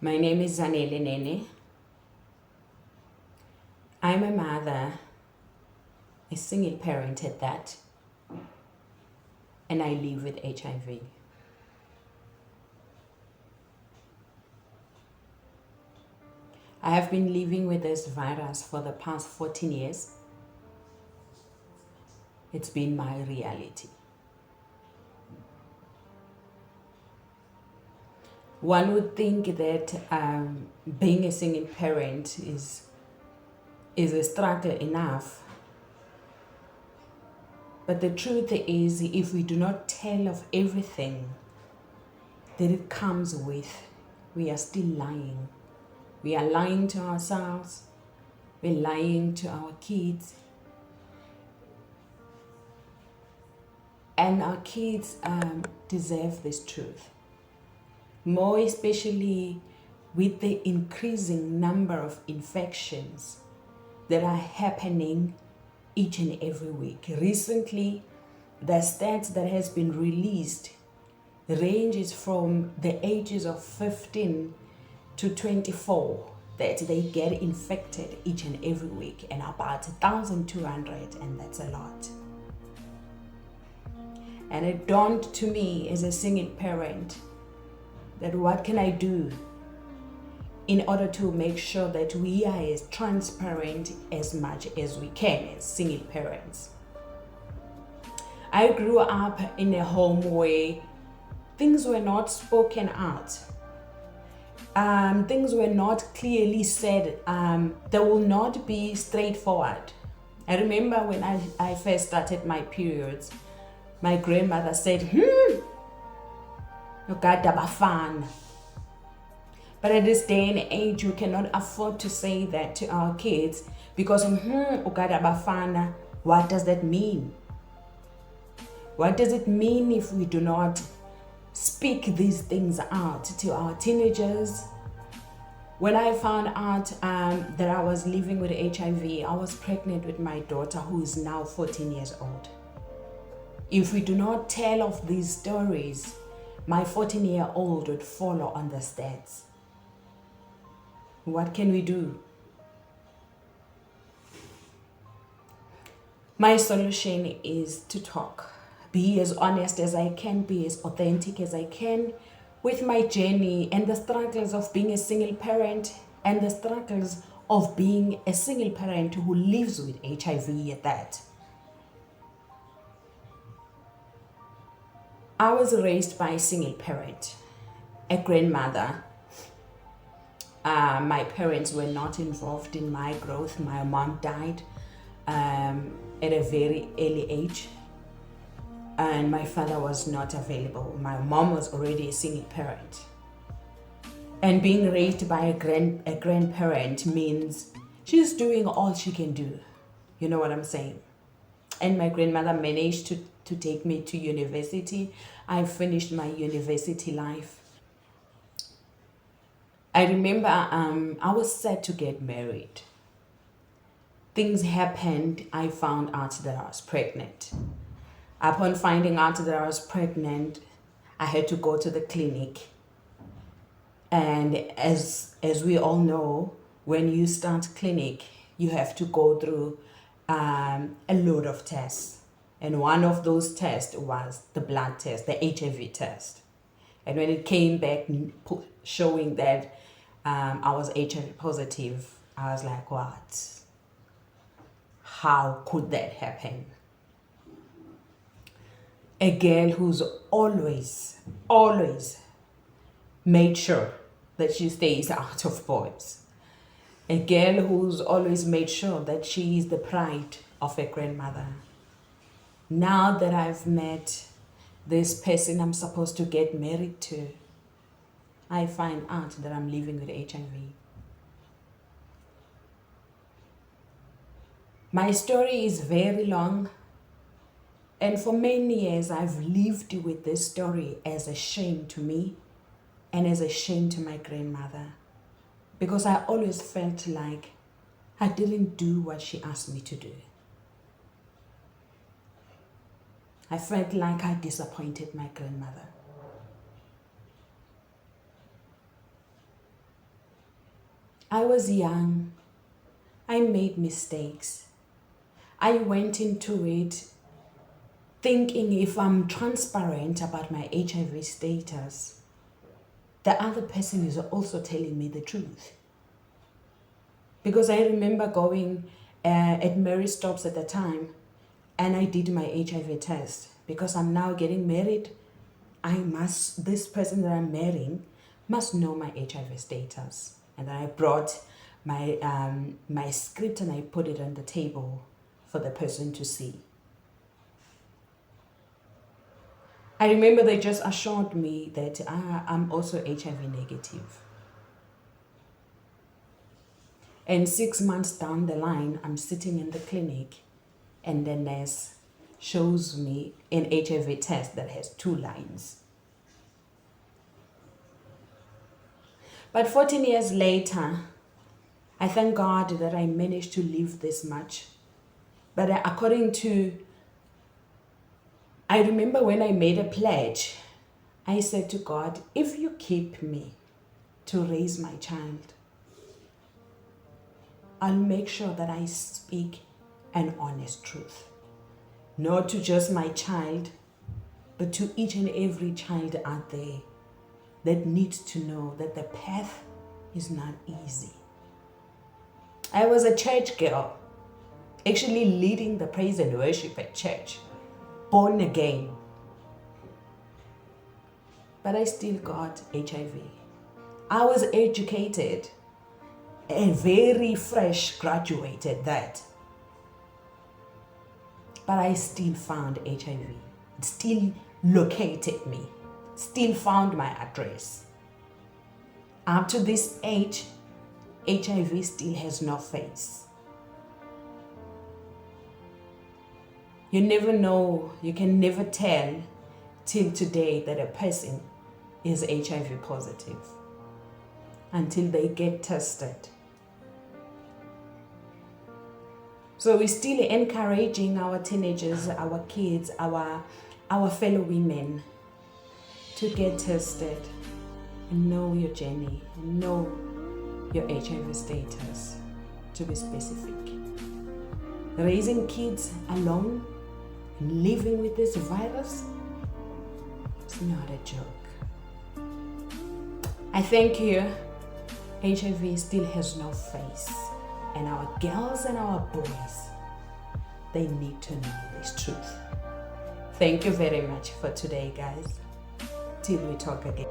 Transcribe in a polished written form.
My name is Zanele Nene. I'm a mother, a single parent at that, and I live with HIV. I have been living with this virus for the past 14 years. It's been my reality. One would think that being a single parent is a struggle enough. But the truth is, if we do not tell of everything that it comes with, we are still lying. We are lying to ourselves. We're lying to our kids. And our kids deserve this truth. More especially with the increasing number of infections that are happening each and every week. Recently, the stats that has been released ranges from the ages of 15 to 24 that they get infected each and every week, and about 1,200, and that's a lot. And it dawned to me as a single parent that what can I do in order to make sure that we are as transparent as much as we can as single parents. I grew up in a home where things were not spoken out. Things were not clearly said. They will not be straightforward. I remember when I first started my periods, my grandmother said, Bafana. But at this day and age, we cannot afford to say that to our kids because Bafana, what does that mean? What does it mean if we do not speak these things out to our teenagers? When I found out that I was living with HIV, I was pregnant with my daughter who is now 14 years old. If we do not tell of these stories, my 14-year-old would follow on the stats. What can we do? My solution is to talk, be as honest as I can, be as authentic as I can with my journey and the struggles of being a single parent and the struggles of being a single parent who lives with HIV at that. I was raised by a single parent, a grandmother. My parents were not involved in my growth. My mom died at a very early age, and my father was not available. My mom was already a single parent. And being raised by a grandparent means she's doing all she can do. You know what I'm saying? And my grandmother managed to take me to university. I finished my university life. I remember I was set to get married. Things happened. I found out that I was pregnant. Upon finding out that I was pregnant, I had to go to the clinic. And as we all know, when you start clinic, you have to go through a load of tests. And one of those tests was the blood test, the HIV test. And when it came back showing that I was HIV positive, I was like, what? How could that happen? A girl who's always made sure that she stays out of boys. A girl who's always made sure that she is the pride of a grandmother. Now that I've met this person I'm supposed to get married to, I find out that I'm living with HIV. My story is very long, and for many years I've lived with this story as a shame to me and as a shame to my grandmother, because I always felt like I didn't do what she asked me to do. I felt like I disappointed my grandmother. I was young. I made mistakes. I went into it thinking if I'm transparent about my HIV status, the other person is also telling me the truth. Because I remember going at Mary Stops at the time, and I did my HIV test. Because I'm now getting married, this person that I'm marrying must know my HIV status. And then I brought my script and I put it on the table for the person to see. I remember they just assured me that I'm also HIV negative. And 6 months down the line, I'm sitting in the clinic and the nurse shows me an HIV test that has 2 lines. But 14 years later, I thank God that I managed to live this much. But I remember when I made a pledge, I said to God, if you keep me to raise my child, I'll make sure that I speak an honest truth. Not to just my child, but to each and every child out there that needs to know that the path is not easy. I was a church girl, actually leading the praise and worship at church, born again. But I still got HIV. I was educated and very fresh graduate at that. But I still found HIV. It still located me, still found my address. Up to this age, HIV still has no face. You never know, you can never tell till today that a person is HIV positive until they get tested. So we're still encouraging our teenagers, our kids, our fellow women to get tested and know your journey, and know your HIV status, to be specific. Raising kids alone and living with this virus is not a joke. I thank you. HIV still has no face. And our girls and our boys, they need to know this truth. Thank you very much for today, guys. Till we talk again.